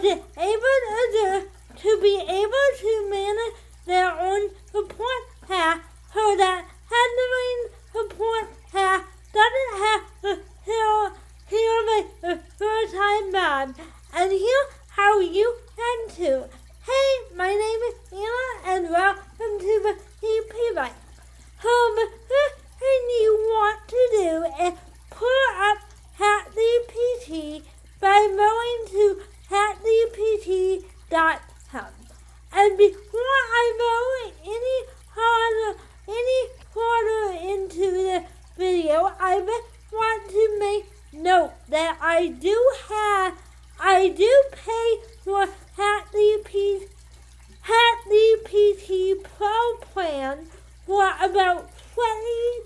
able to be able to manage their own support staff so that handling support staff doesn't have to feel like a full-time job. And here's how you can too. Hey, my name is Anna and welcome to the CP Life. So the first thing you want to do is pull up ChatGPT by going to chatgpt.com. And before I go any further into the video, I just want to make note that I do pay for ChatGPT Pro plan for about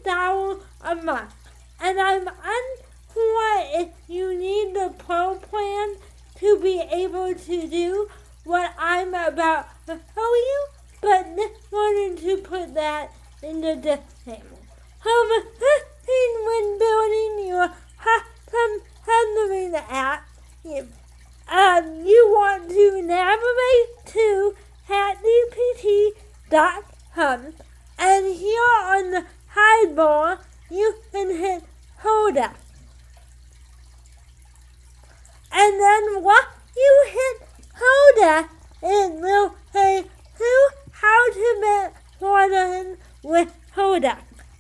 $20 a month. And I'm unsure if you need the Pro plan to be able to do what I'm about to show you, but just wanted to put that in the disclaimer. So the first thing when building your custom handling app, you want to navigate to chatgpt.com, and here on the sidebar you can hit Hoda. And then once you hit Hoda, it will say how to make ordering with Hoda.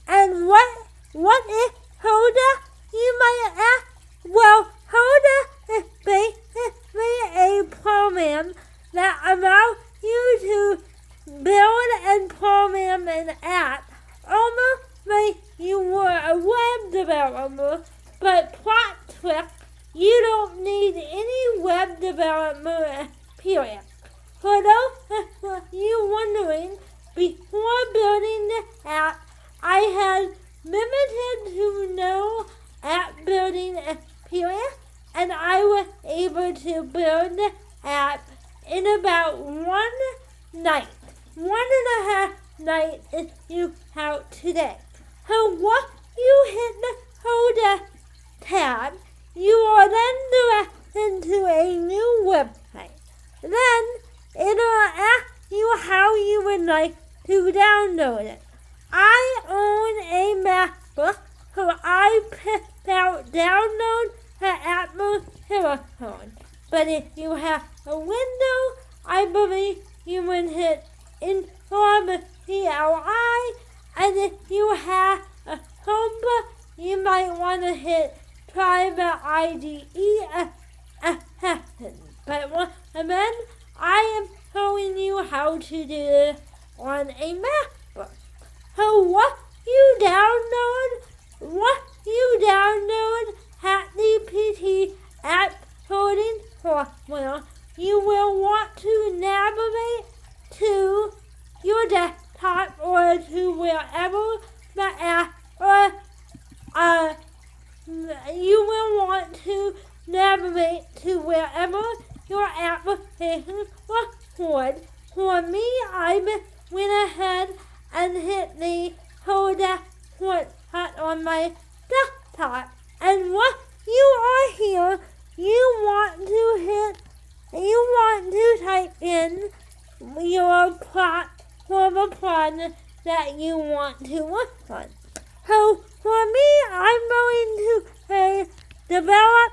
And what is Hoda, you might ask? Well, Hoda is basically a program that allows you to build and program an app almost like you were a web developer, but plot twist, you don't need any web development experience. For those of you wondering, before building the app, I had limited to no app building experience, and I was able to build the app in about one night. 1.5 nights if you count today. So once you hit the Hoda tab, you are then directed to a new website. Then it'll ask you how you would like to download it. I own a MacBook, so I picked out download the Apple telephone. But if you have a Windows, I believe you would hit install the CLI, and if you have a Chromebook, you might want to hit try the IDE assistant. But once again, I am showing you how to do this on a MacBook. So once you download ChatGPT app coding software, you will want to navigate to your desktop or to wherever the app you will want to navigate to wherever your application was stored. For me, I went ahead and hit the Hoda shortcut on my desktop. And once you are here, you want to type in your plot for the project that you want to work on. So for me, I'm going to say develop.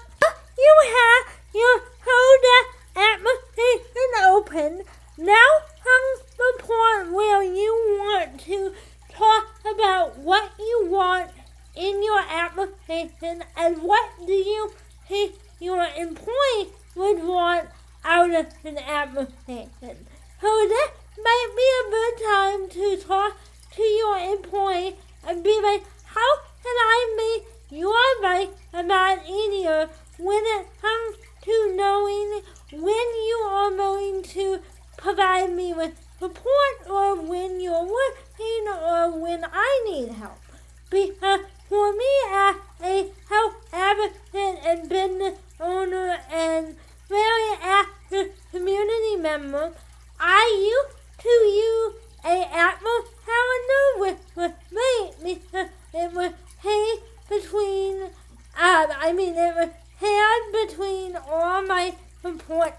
You have your Hoda application open. Now comes the point where you want to talk about what you want in your application and what do you think your employee would want out of an application. So this might be a good time to talk to your employee and be like, how can I make your life a lot easier when it comes to knowing when you are going to provide me with support or when you're working or when I need help. Because for me as a health advocate and business owner and very active community member, I used to use a Apple calendar with Mate because it was paired between, it was paired between all my support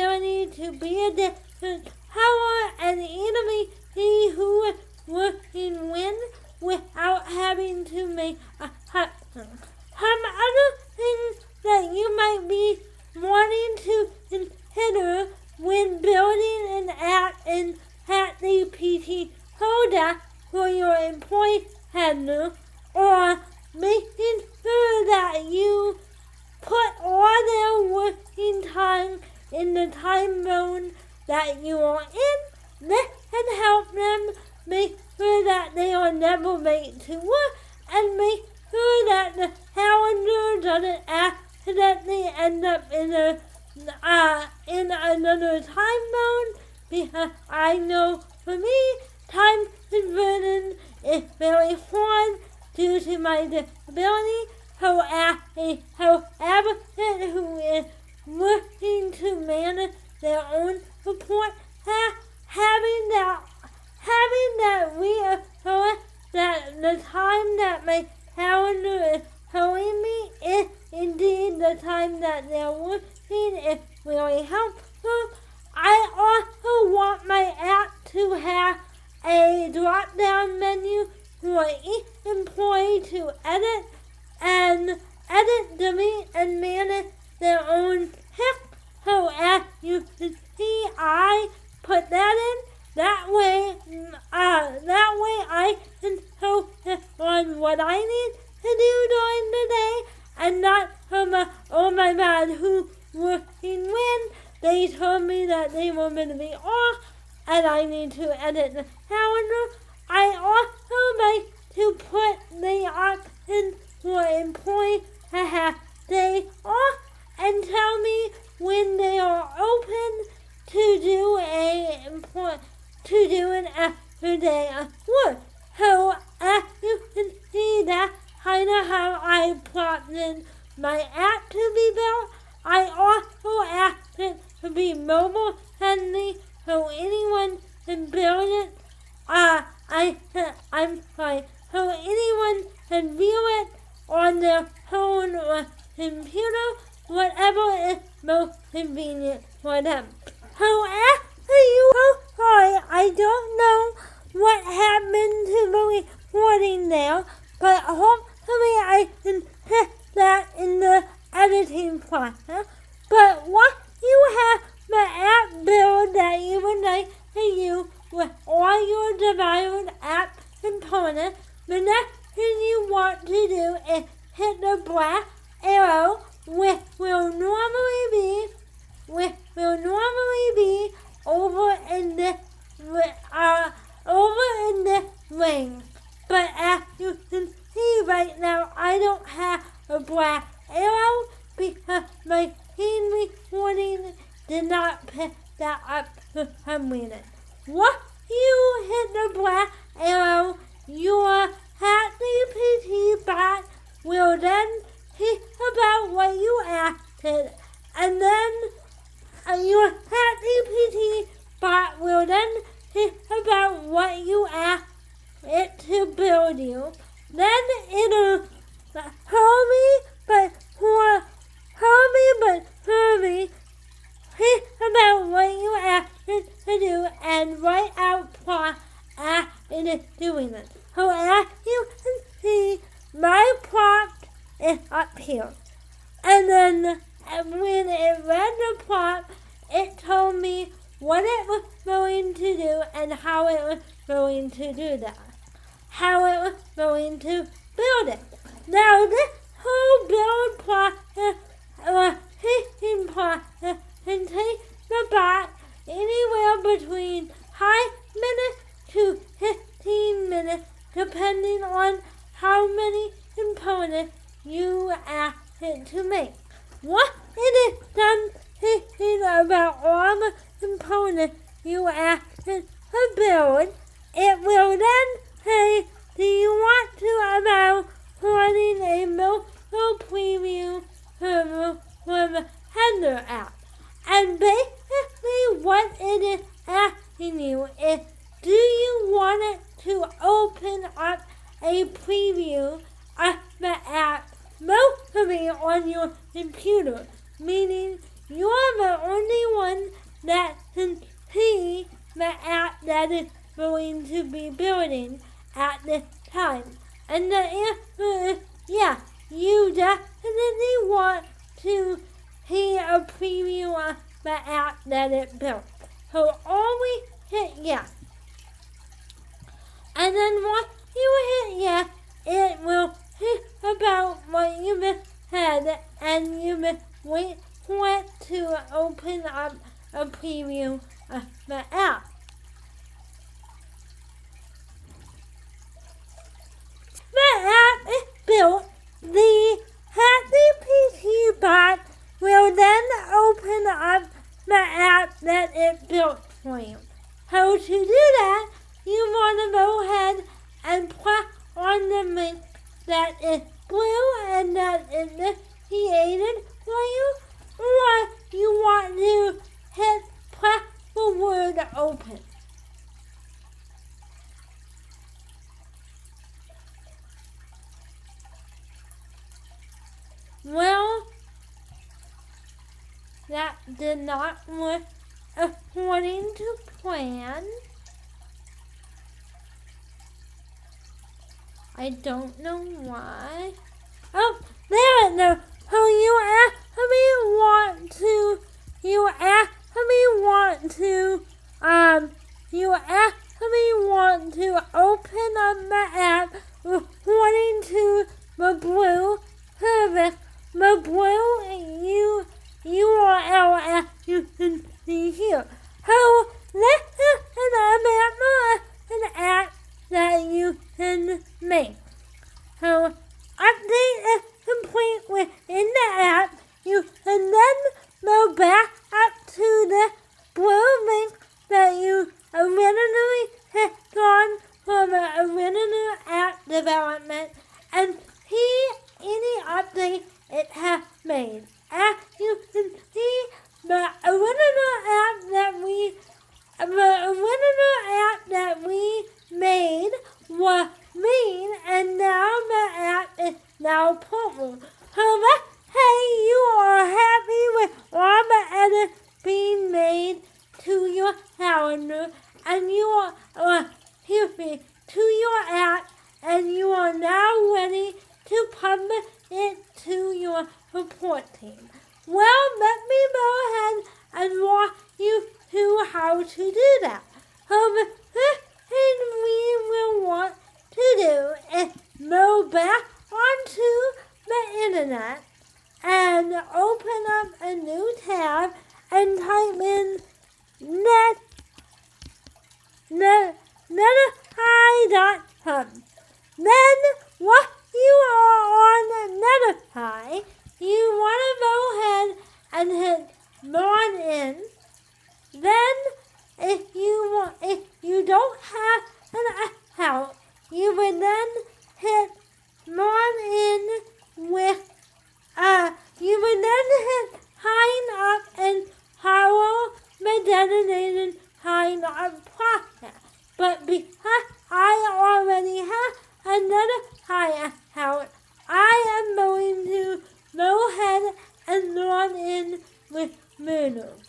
ability to be a different power and enemy he who can win without having to make a hustle. Some other things that you might be wanting to consider when building an app in ChatGPT Coda for your employee handler, or making sure that you put all their working time in the time zone that you are in. This can help them make sure that they are never late to work and make sure that the calendar doesn't accidentally end up in another time zone, because I know for me, time conversion is very hard due to my disability. So as a health advocate who is working to manage their own support, having that reassurance that the time that my calendar is telling me is indeed the time that they're working is really helpful. I also want my app to have a drop-down menu for each employee to edit, delete, and manage their own text. So as you can see, I put that in. That way I can focus on what I need to do during the day, and not from oh my God, who's working when. They told me that they were going to be off, and I need to edit the calendar. I also like to put the option for employees to have days off and tell me when they are open to do an extra day of work. So as you can see, that's kind of how I plotted in my app to be built. I also asked it to be mobile friendly, so anyone can build it. So anyone can view it on their phone or computer, whatever is most convenient for them. So sorry, I don't know what happened to the recording there, but hopefully I can fix that in the editing process. But once you have the app build that you would like to use with all your desired app components, the next thing you want to do is hit the black arrow, which will normally be over in this ring. But as you can see right now, I don't have a black arrow because my screen recording did not pick that up for some reason. Once you hit the black arrow, your ChatGPT bot will then think about what you asked it, and then your ChatGPT bot will then think about what you asked it to build you. Then it'll hurry but think about what you asked it to do and write out prompt as it is doing it. So as you can see, my prompt is up here. And then when it read the prompt, it told me what it was going to do and how it was going to do that. How it was going to build it. Now this whole build process or teaching process can take the bot anywhere between 5 minutes to 15 minutes depending on how many components you ask it to make. Once it is done thinking about all the components you ask it to build, it will then say, do you want to allow running a multiple preview for the Handler app? And basically what it is asking you is, do you want it to open up a preview of the app locally on your computer? Meaning you're the only one that can see the app that is going to be building at this time? And the answer is yeah, you definitely want to see a preview of the app that it built. So always hit yes. And then once you hit yes, it will think about what you just said and you just wait for it to open up a preview of the app. The app is built, the ChatGPT bot will then open up the app that it built for you. How to do that, you want to go ahead and press on the link that is blue and that is created for you, or you want to hit press the word open. Well, that did not work according to plan. I don't know why. Oh, there it goes. So you actually want to open up the app according to the blue service. The blue URL as you can see here. So this is an example of an app that you can make. So update is complete within the app. You can then go back up to the blue link that you originally clicked on for the original app development and see any update it has made. As you can see, the original app that we made was green, and now the app is now purple. So let's say you are happy with all the edits being made to your calendar, and you are to your app, and you are now ready to publish it to your support team. Well, let me go ahead and walk you through how to do that. So the first thing we will want to do is go back onto the internet and open up a new tab and type in Netlify.com. Then once you are on Netlify, you want to go ahead and hit log in. Then if you don't have an account, you would then hit log in with you would then hit sign up and follow the designated sign up process. But because I already have another account, I am going to go ahead and log in with Moodle.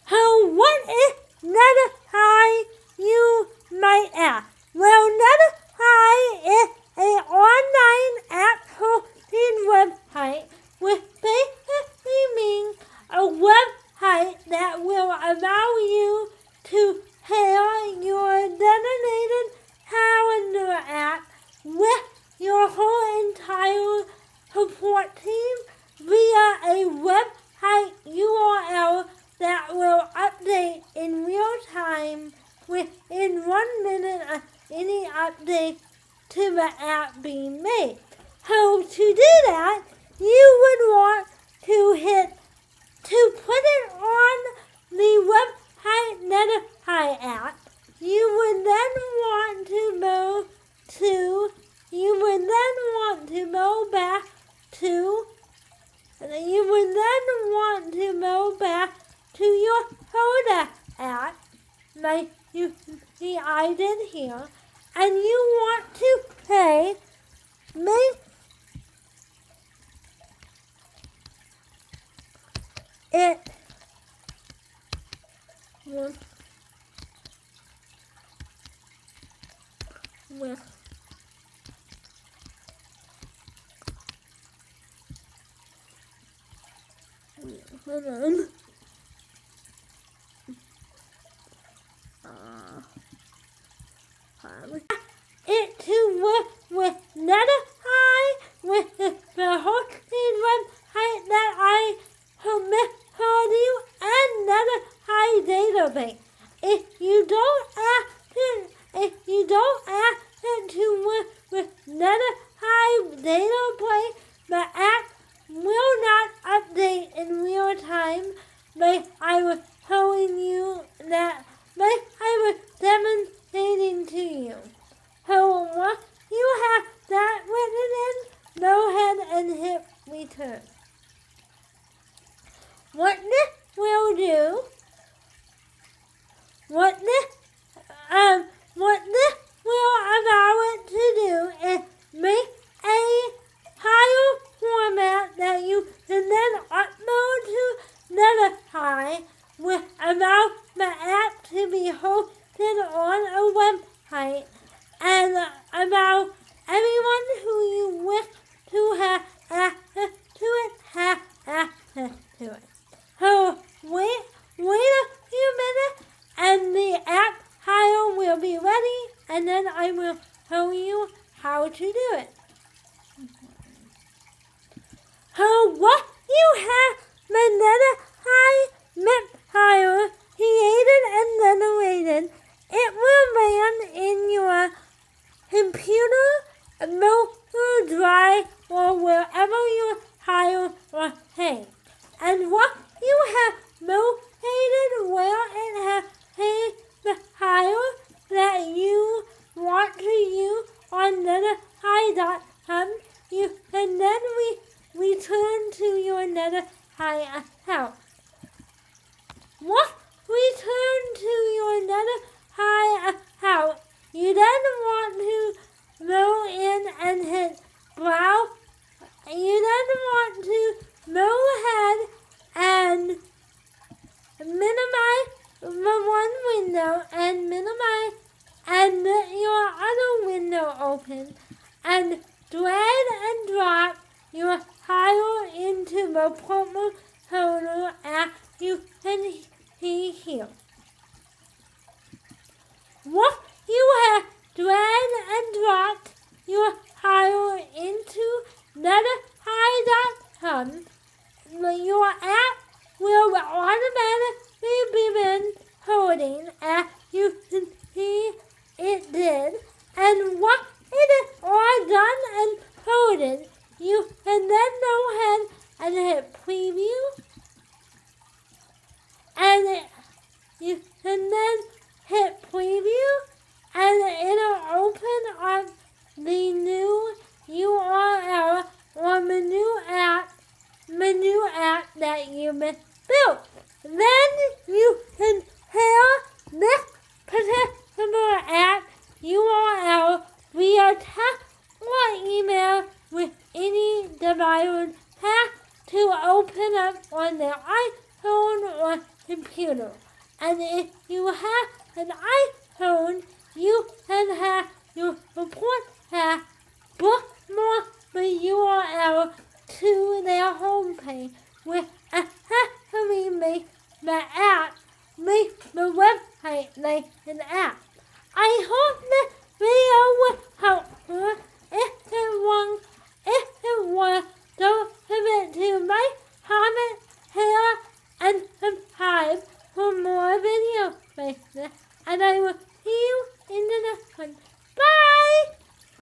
So what is Netlify, you might ask? Well, Netlify is an online app hosting website, which basically means a website that will allow you to pair your designated calendar app with your whole entire support team via a website URL that will update in real time within 1 minute of any update to the app being made. So to do that, you would want to put it on the website Netlify app. You would then want to go back to your Hoda app, like you can see I did here, and you want to say it will hold on. It to work with notify with the hosting website that I told you and notify database. If you don't ask it to work with notify database, the app will not update in real time. But I was telling you that, but I was demonstrating to you. So once you have that written in, go ahead and hit return. What this will do, what this will allow it to do is make a file format that you can then upload to Notify, which allows the app to be hosted on a website and allow everyone who you wish to have access to it have access to it. So wait a few minutes and the app file will be ready, and then I will show you how to do it. So what you have the Notify file created and generated, it will land in your computer, mobile drive, or wherever your file was saved. And what you have located where it has saved the file that you want to use on Notify.com, you can then return to your Notify account. Once return to your Notify account, you then want to go in and hit browse. You then want to go ahead and minimize the one window and minimize and let your other window open and drag and drop your file into the proper folder as you can see here. Once you have dragged and dropped your file into Notify.com, your app will automatically begin coding as you can see it did. And once it is all done and coded, you can then go ahead and hit preview. And you can then hit preview and it'll open up the new URL or menu app that you built. Then you can pair this particular app URL via text or email with any device path to open up on their iPhone or computer. And if you have an iPhone, you can have your report path bookmark the URL to their homepage with accessory make the app, make the website like an app. I hope this video was helpful. If it was, don't forget to like, comment, share, and subscribe for more videos like this. And I will see you in the next one.